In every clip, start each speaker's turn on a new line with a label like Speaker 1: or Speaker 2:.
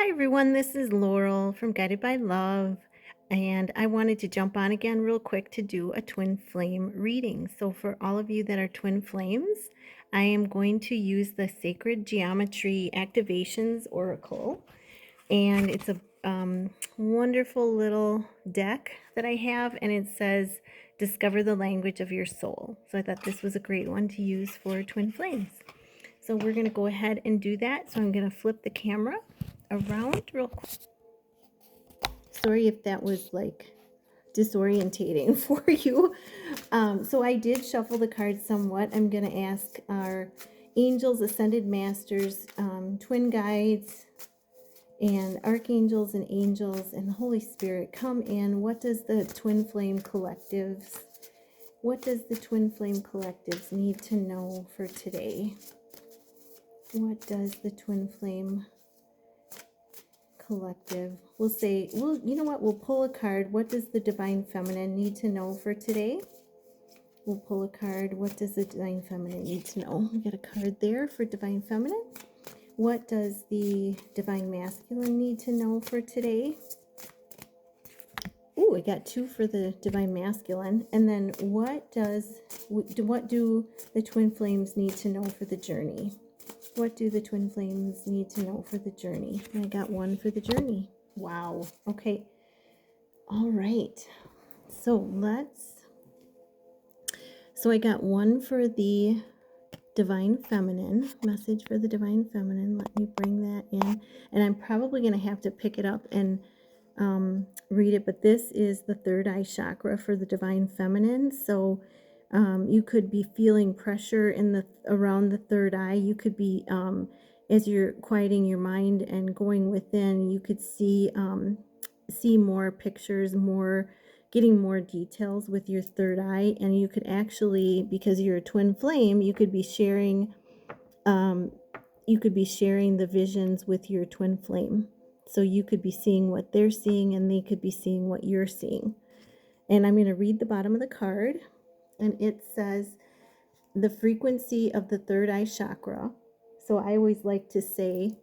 Speaker 1: Hi everyone, this is Laurel from Guided by Love, and I wanted to jump on again real quick to do a twin flame reading. So for all of you that are twin flames, I am going to use the Sacred Geometry Activations Oracle, and it's a wonderful little deck that I have, and it says discover the language of your soul. So I thought this was a great one to use for twin flames. So we're going to go ahead and do that. So I'm going to flip the camera around real quick. Sorry if that was like disorientating for you. So I did shuffle the cards somewhat. I'm going to ask our angels, ascended masters, twin guides, and archangels and angels and the Holy Spirit come in. What does the twin flame collectives need to know for today? What does the twin flame collective, you know what, we'll pull a card. What does the divine feminine need to know for today? We'll pull a card. What does the divine feminine need to know? We got a card there for divine feminine. What does the divine masculine need to know for today? Ooh, I got two for the divine masculine. And then what do the twin flames need to know for the journey? What do the twin flames need to know for the journey? I got one for the journey. Wow. Okay. All right. So I got one for the divine feminine, message for the divine feminine. Let me bring that in. And I'm probably going to have to pick it up and read it, but this is the third eye chakra for the divine feminine. So you could be feeling pressure around the third eye. You could be, as you're quieting your mind and going within, you could see more pictures, getting more details with your third eye. And you could actually, because you're a twin flame, you could be sharing the visions with your twin flame. So you could be seeing what they're seeing and they could be seeing what you're seeing. And I'm going to read the bottom of the card, and it says the frequency of the third eye chakra. So I always like to say,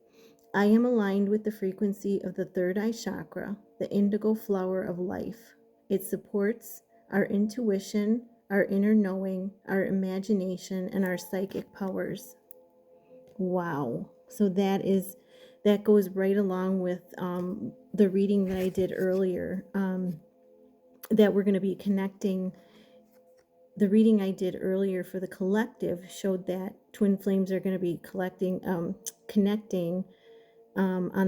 Speaker 1: I am aligned with the frequency of the third eye chakra, the indigo flower of life. It supports our intuition, our inner knowing, our imagination, and our psychic powers. Wow. So that goes right along with the reading that I did earlier, that we're going to be connecting. The reading I did earlier for the collective showed that twin flames are going to be connecting on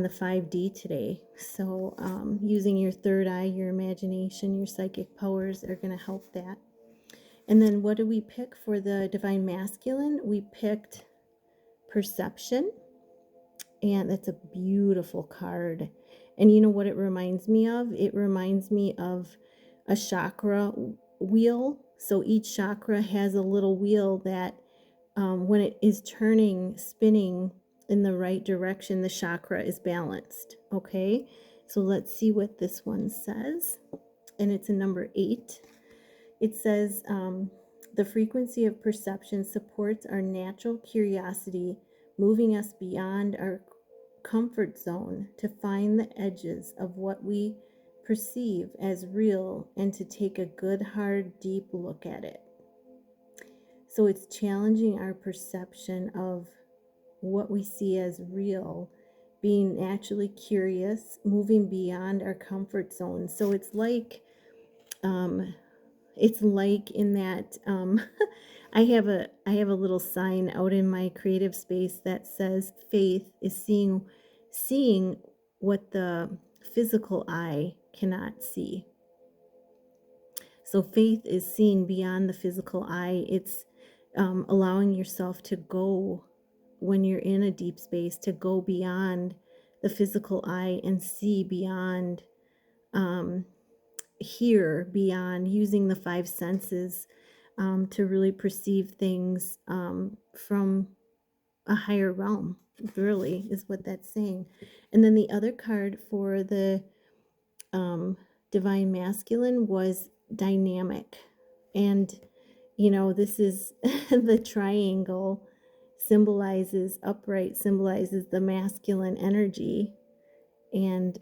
Speaker 1: the 5D today. So using your third eye, your imagination, your psychic powers are going to help that. And then what do we pick for the divine masculine? We picked perception, and that's a beautiful card. And you know what it reminds me of? It reminds me of a chakra wheel. So each chakra has a little wheel that when it is spinning in the right direction, the chakra is balanced. Okay, so let's see what this one says. And it's a number 8. It says, the frequency of perception supports our natural curiosity, moving us beyond our comfort zone to find the edges of what we perceive as real and to take a good, hard, deep look at it. So it's challenging our perception of what we see as real, being actually curious, moving beyond our comfort zone. So it's like in that I have a little sign out in my creative space that says faith is seeing what the physical eye cannot see. So faith is seeing beyond the physical eye. It's allowing yourself to go, when you're in a deep space, to go beyond the physical eye and see beyond, hear beyond, using the 5 senses to really perceive things from a higher realm, really, is what that's saying. And then the other card for the divine masculine was dynamic. And, this is the triangle symbolizes the masculine energy. And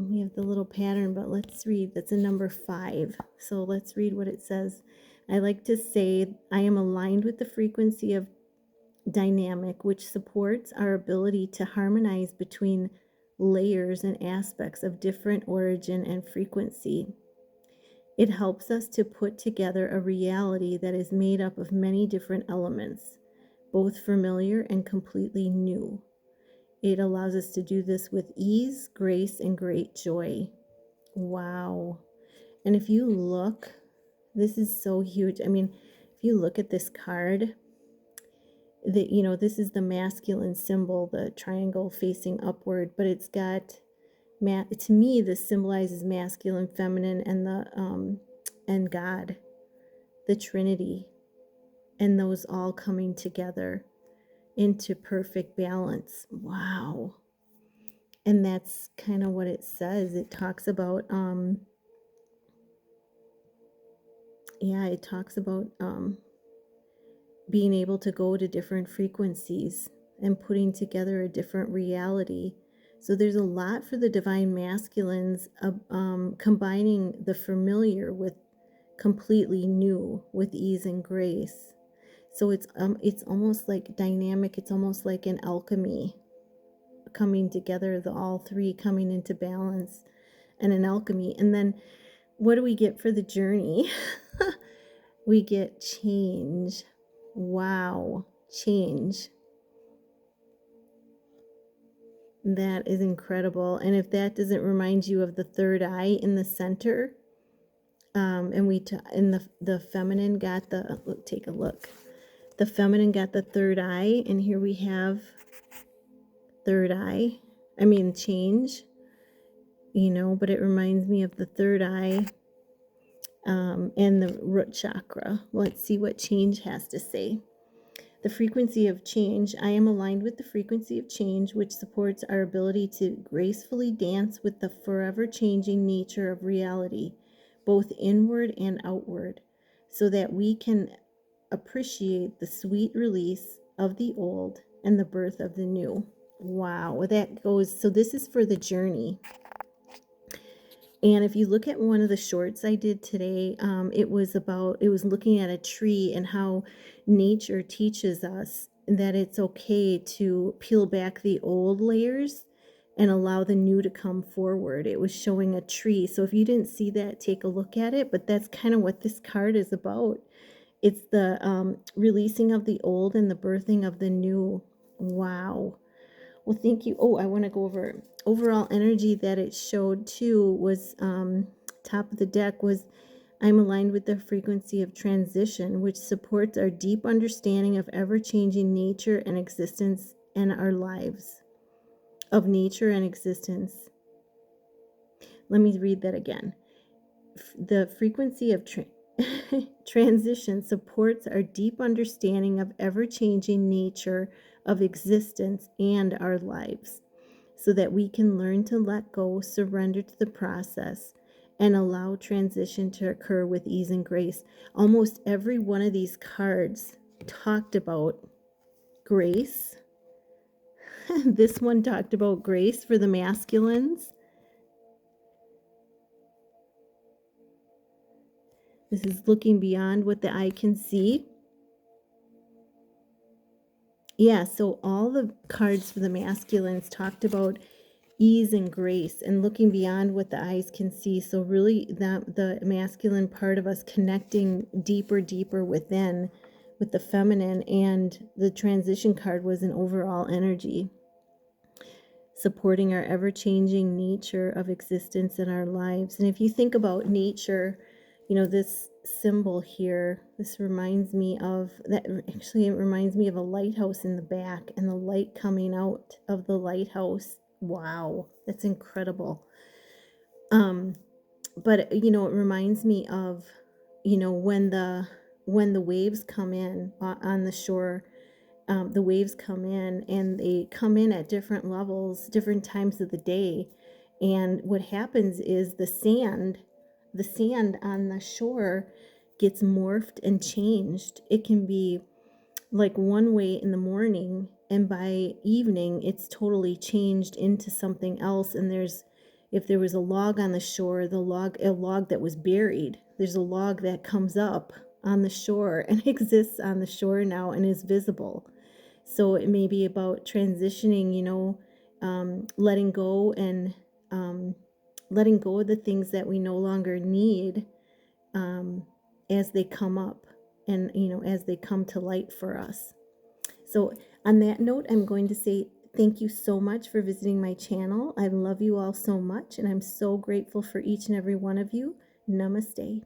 Speaker 1: we have the little pattern, but let's read. That's a number 5. So let's read what it says. I like to say, I am aligned with the frequency of dynamic, which supports our ability to harmonize between layers and aspects of different origin and frequency. It helps us to put together a reality that is made up of many different elements, both familiar and completely new. It allows us to do this with ease, grace, and great joy. Wow. And if you look, this is so huge. I mean, if you look at this card, this is the masculine symbol, the triangle facing upward, but it's got, to me, this symbolizes masculine, feminine, and God, the Trinity, and those all coming together into perfect balance. Wow. And that's kind of what it says. It talks about being able to go to different frequencies and putting together a different reality. So there's a lot for the divine masculines, combining the familiar with completely new, with ease and grace. So it's almost like dynamic. It's almost like an alchemy coming together, the all three coming into balance, and an alchemy. And then what do we get for the journey? We get change. Wow, change. That is incredible. And if that doesn't remind you of the third eye in the center, and the feminine got take a look. The feminine got the third eye, and here we have third eye. I mean, change, but it reminds me of the third eye, and the root chakra. Let's see what change has to say. The frequency of change. I am aligned with the frequency of change, which supports our ability to gracefully dance with the forever changing nature of reality, both inward and outward, so that we can appreciate the sweet release of the old and the birth of the new. Wow, that goes. So this is for the journey. And if you look at one of the shorts I did today, it was looking at a tree and how nature teaches us that it's okay to peel back the old layers and allow the new to come forward. It was showing a tree. So if you didn't see that, take a look at it. But that's kind of what this card is about. It's the releasing of the old and the birthing of the new. Wow. Well, thank you. Oh, I want to go over overall energy that it showed too. Was top of the deck was, I'm aligned with the frequency of transition, which supports our deep understanding of ever-changing nature and existence in our lives. Of nature and existence. Let me read that again. The frequency of transition supports our deep understanding of ever-changing nature of existence and our lives, so that we can learn to let go, surrender to the process, and allow transition to occur with ease and grace. Almost every one of these cards talked about grace. This one talked about grace for the masculines. This is looking beyond what the eye can see. Yeah, so all the cards for the masculines talked about ease and grace and looking beyond what the eyes can see. So really the masculine part of us connecting deeper within with the feminine, and the transition card was an overall energy supporting our ever-changing nature of existence in our lives. And if you think about nature, this symbol here, this reminds me of that. Actually, it reminds me of a lighthouse in the back and the light coming out of the lighthouse. Wow, that's incredible. But it reminds me of when the waves come in on the shore. The waves come in, and they come in at different levels, different times of the day. And what happens is the sand on the shore gets morphed and changed. It can be like one way in the morning, and by evening it's totally changed into something else. And there's, if there was a log on the shore, a log that was buried, there's a log that comes up on the shore and exists on the shore now and is visible. So it may be about transitioning, letting go, and um, letting go of the things that we no longer need, um, as they come up, and as they come to light for us. So on that note, I'm going to say thank you so much for visiting my channel. I love you all so much, and I'm so grateful for each and every one of you. Namaste.